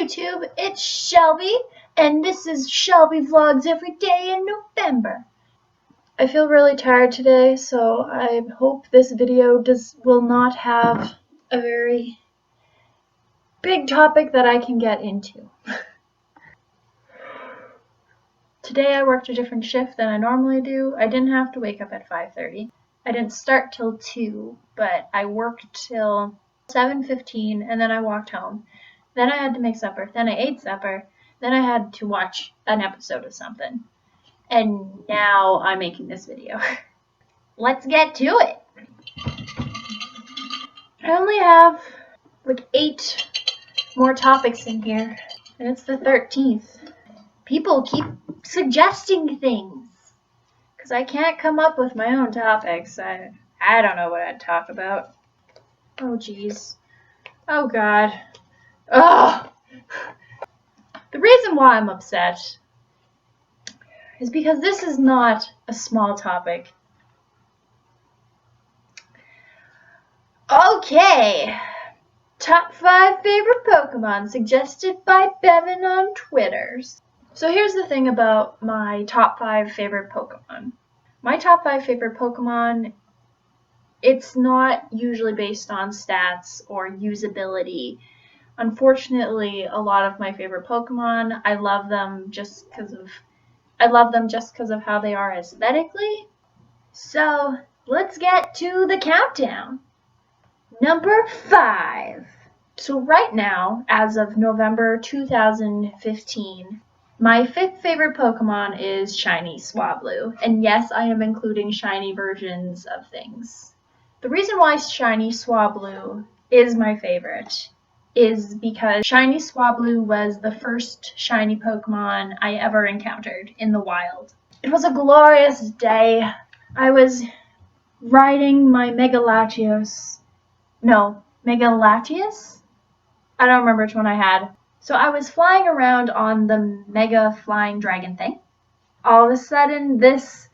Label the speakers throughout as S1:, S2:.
S1: YouTube, it's Shelby, and this is Shelby Vlogs every day in November. I feel really tired today, so I hope this video will not have a very big topic that I can get into. Today I worked a different shift than I normally do. I didn't have to wake up at 5:30. I didn't start till 2, but I worked till 7:15 and then I walked home. Then I had to make supper. Then I ate supper. Then I had to watch an episode of something. And now I'm making this video. Let's get to it. I only have like 8 more topics in here. And it's the 13th. People keep suggesting things. Because I can't come up with my own topics. I don't know what I'd talk about. Oh jeez. Oh god. Ugh! The reason why I'm upset is because this is not a small topic. Okay. Top 5 favorite Pokemon suggested by Bevan on Twitter. So here's the thing about my top 5 favorite Pokemon. My top 5 favorite Pokemon, it's not usually based on stats or usability. Unfortunately, a lot of my favorite Pokemon, I love them just because of how they are aesthetically. So, let's get to the countdown. Number 5. So right now, as of November 2015, my 5th favorite Pokemon is Shiny Swablu. And yes, I am including shiny versions of things. The reason why Shiny Swablu is my favorite is because Shiny Swablu was the first shiny Pokemon I ever encountered in the wild. It was a glorious day. I was riding my Megalatios. I don't remember which one I had. So I was flying around on the Mega Flying Dragon thing. All of a sudden, this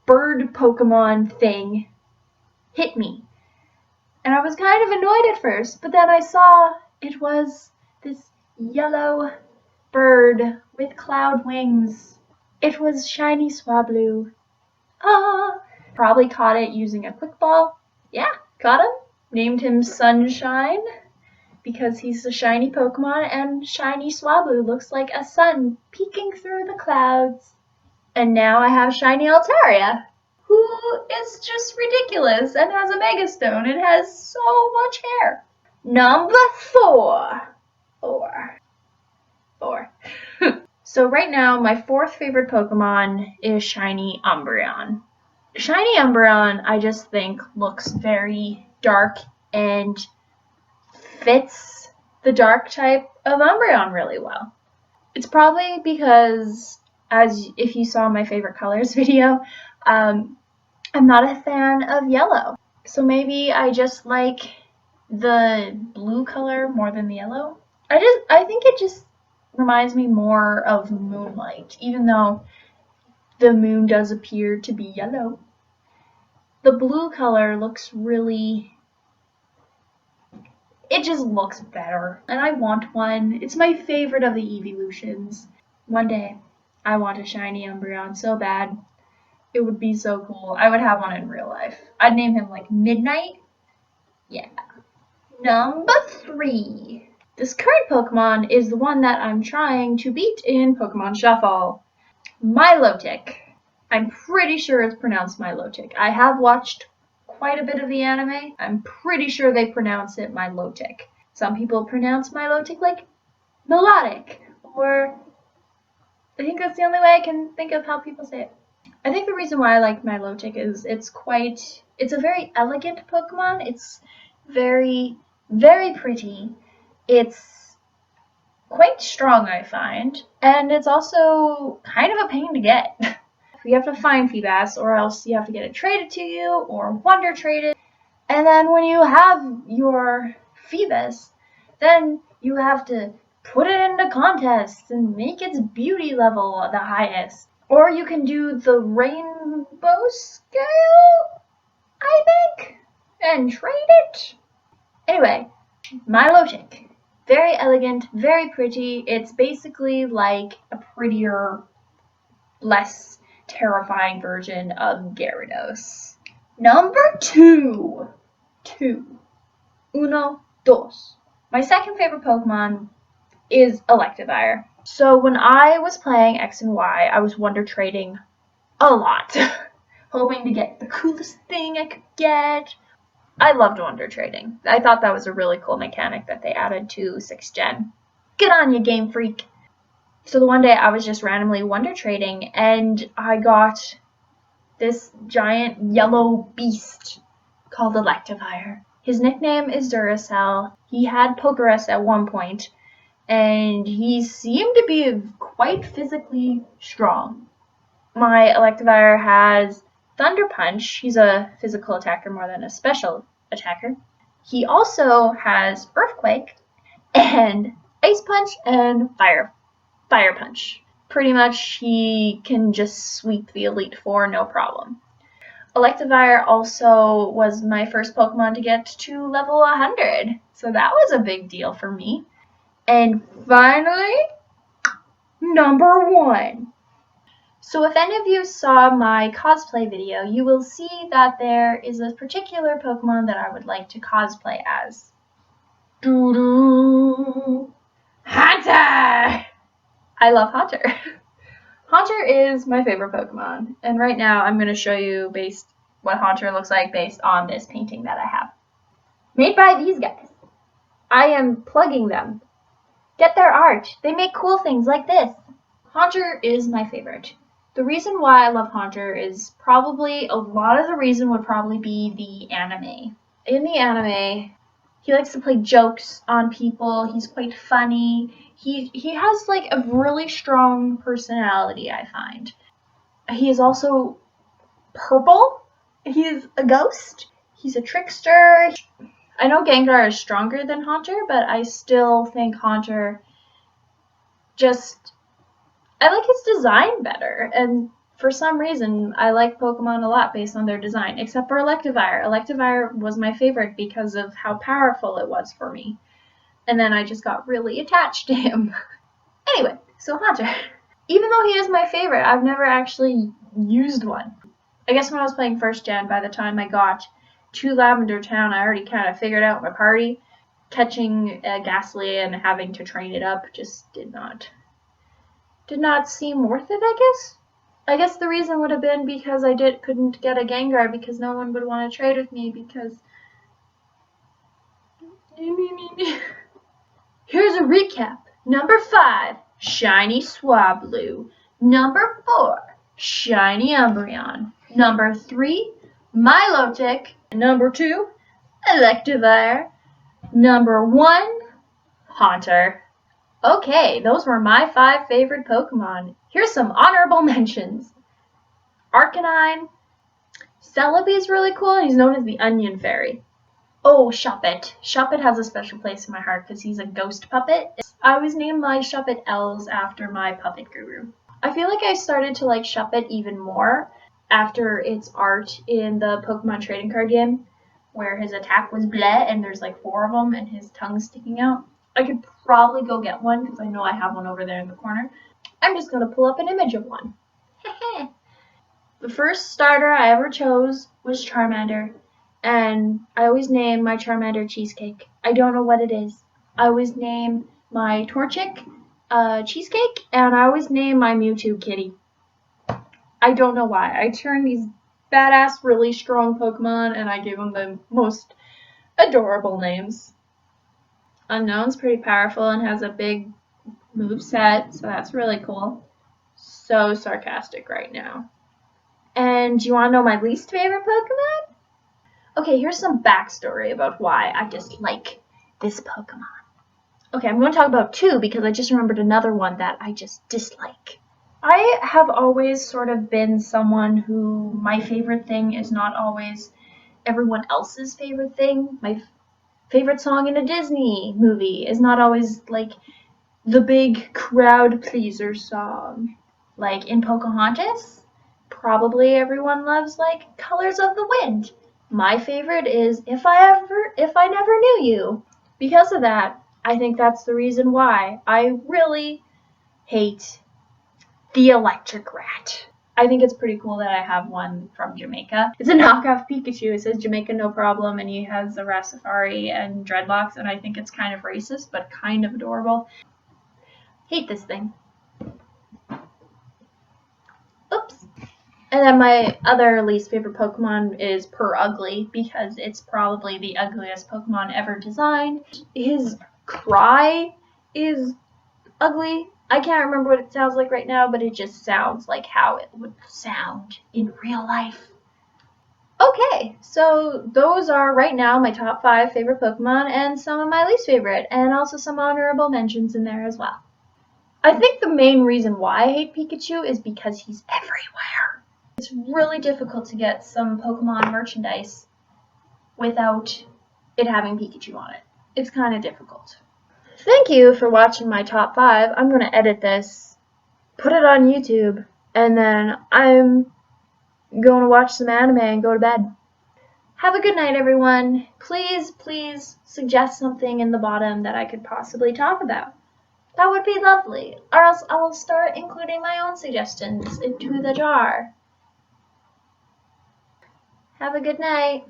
S1: bird Pokemon thing hit me. And I was kind of annoyed at first, but then I saw it was this yellow bird with cloud wings. It was Shiny Swablu. Probably caught it using a quick ball. Yeah, caught him. Named him Sunshine because he's a shiny Pokemon, and Shiny Swablu looks like a sun peeking through the clouds. And now I have Shiny Altaria, who is just ridiculous and has a Mega Stone and has so much hair. Number 4. So right now, my 4th favorite Pokemon is Shiny Umbreon. Shiny Umbreon, I just think, looks very dark and fits the dark type of Umbreon really well. It's probably because, if you saw my favorite colors video, I'm not a fan of yellow. So maybe I just like the blue color more than the yellow. I think it just reminds me more of moonlight, even though the moon does appear to be yellow. The blue color looks it just looks better, and I want one. It's my favorite of the evolutions. One day, I want a shiny Umbreon so bad. It would be so cool. I would have one in real life. I'd name him like Midnight. Yeah. Number 3. This current Pokemon is the one that I'm trying to beat in Pokemon Shuffle. Milotic. I'm pretty sure it's pronounced Milotic. I have watched quite a bit of the anime. I'm pretty sure they pronounce it Milotic. Some people pronounce Milotic like melodic, or I think that's the only way I can think of how people say it. I think the reason why I like Milotic is it's a very elegant Pokemon. It's very, very pretty. It's quite strong, I find, and it's also kind of a pain to get. You have to find Feebas, or else you have to get it traded to you, or wonder traded. And then when you have your Feebas, then you have to put it into contests and make its beauty level the highest. Or you can do the rainbow scale, I think, and trade it. Anyway, Milotic. Very elegant, very pretty. It's basically like a prettier, less terrifying version of Gyarados. Number 2. Uno, dos. My second favorite Pokemon is Electivire. So when I was playing X and Y, I was wonder trading a lot, hoping to get the coolest thing I could get. I loved wonder trading. I thought that was a really cool mechanic that they added to 6th Gen. Good on you, Game Freak. So the one day I was just randomly wonder trading, and I got this giant yellow beast called Electivire. His nickname is Duracell. He had Pokerus at one point, and he seemed to be quite physically strong. My Electivire has Thunder Punch. He's a physical attacker more than a special attacker. He also has Earthquake and Ice Punch and Fire Punch. Pretty much he can just sweep the Elite Four no problem. Electivire also was my first Pokemon to get to level 100, so that was a big deal for me. And finally, number 1. So if any of you saw my cosplay video, you will see that there is a particular Pokemon that I would like to cosplay as. Doo-doo! Haunter! I love Haunter. Haunter is my favorite Pokemon, and right now I'm going to show you what Haunter looks like based on this painting that I have. Made by these guys. I am plugging them. Get their art. They make cool things like this. Haunter is my favorite. The reason why I love Haunter is probably, a lot of the reason would probably be the anime. In the anime, he likes to play jokes on people. He's quite funny. He has like a really strong personality, I find. He is also purple. He's a ghost. He's a trickster. I know Gengar is stronger than Haunter, but I still think Haunter I like his design better, and for some reason, I like Pokemon a lot based on their design, except for Electivire. Electivire was my favorite because of how powerful it was for me, and then I just got really attached to him. Anyway, so Haunter. Even though he is my favorite, I've never actually used one. I guess when I was playing 1st Gen, by the time I got to Lavender Town, I already kind of figured out my party. Catching Ghastly and having to train it up just did not seem worth it, I guess. I guess the reason would have been because I couldn't get a Gengar because no one would want to trade with me because... Here's a recap. Number 5, Shiny Swablu. Number 4, Shiny Umbreon. Number 3, Milotic. Number 2, Electivire. Number 1, Haunter. Okay, those were my 5 favorite Pokemon. Here's some honorable mentions. Arcanine. Celebi is really cool, and he's known as the Onion Fairy. Oh, Shuppet. Shuppet has a special place in my heart because he's a ghost puppet. I always name my Shuppet Els after my puppet guru. I feel like I started to like Shuppet even more after its art in the Pokemon trading card game, where his attack was bleh, and there's like 4 of them, and his tongue's sticking out. I could probably go get one because I know I have one over there in the corner. I'm just going to pull up an image of one. The first starter I ever chose was Charmander, and I always name my Charmander Cheesecake. I don't know what it is. I always name my Torchic Cheesecake, and I always name my Mewtwo Kitty. I don't know why. I turn these badass, really strong Pokemon, and I give them the most adorable names. Unknown's pretty powerful and has a big moveset, so that's really cool. So sarcastic right now. And do you want to know my least favorite Pokemon? Okay, here's some backstory about why I dislike this Pokemon. Okay, I'm going to talk about 2 because I just remembered another one that I just dislike. I have always sort of been someone who my favorite thing is not always everyone else's favorite thing. My favorite song in a Disney movie is not always like the big crowd pleaser song. Like in Pocahontas, probably everyone loves like Colors of the Wind. My favorite is If I Never Knew You. Because of that, I think that's the reason why I really hate the electric rat. I think it's pretty cool that I have one from Jamaica. It's a knockoff Pikachu. It says Jamaica no problem, and he has a Rastafari and dreadlocks, and I think it's kind of racist, but kind of adorable. Hate this thing. Oops. And then my other least favorite Pokemon is Ugly, because it's probably the ugliest Pokemon ever designed. His cry is ugly. I can't remember what it sounds like right now, but it just sounds like how it would sound in real life. Okay, so those are right now my top 5 favorite Pokemon and some of my least favorite, and also some honorable mentions in there as well. I think the main reason why I hate Pikachu is because he's everywhere. It's really difficult to get some Pokemon merchandise without it having Pikachu on it. It's kind of difficult. Thank you for watching my top 5. I'm going to edit this, put it on YouTube, and then I'm going to watch some anime and go to bed. Have a good night, everyone. Please suggest something in the bottom that I could possibly talk about. That would be lovely. Or else I will start including my own suggestions into the jar. Have a good night.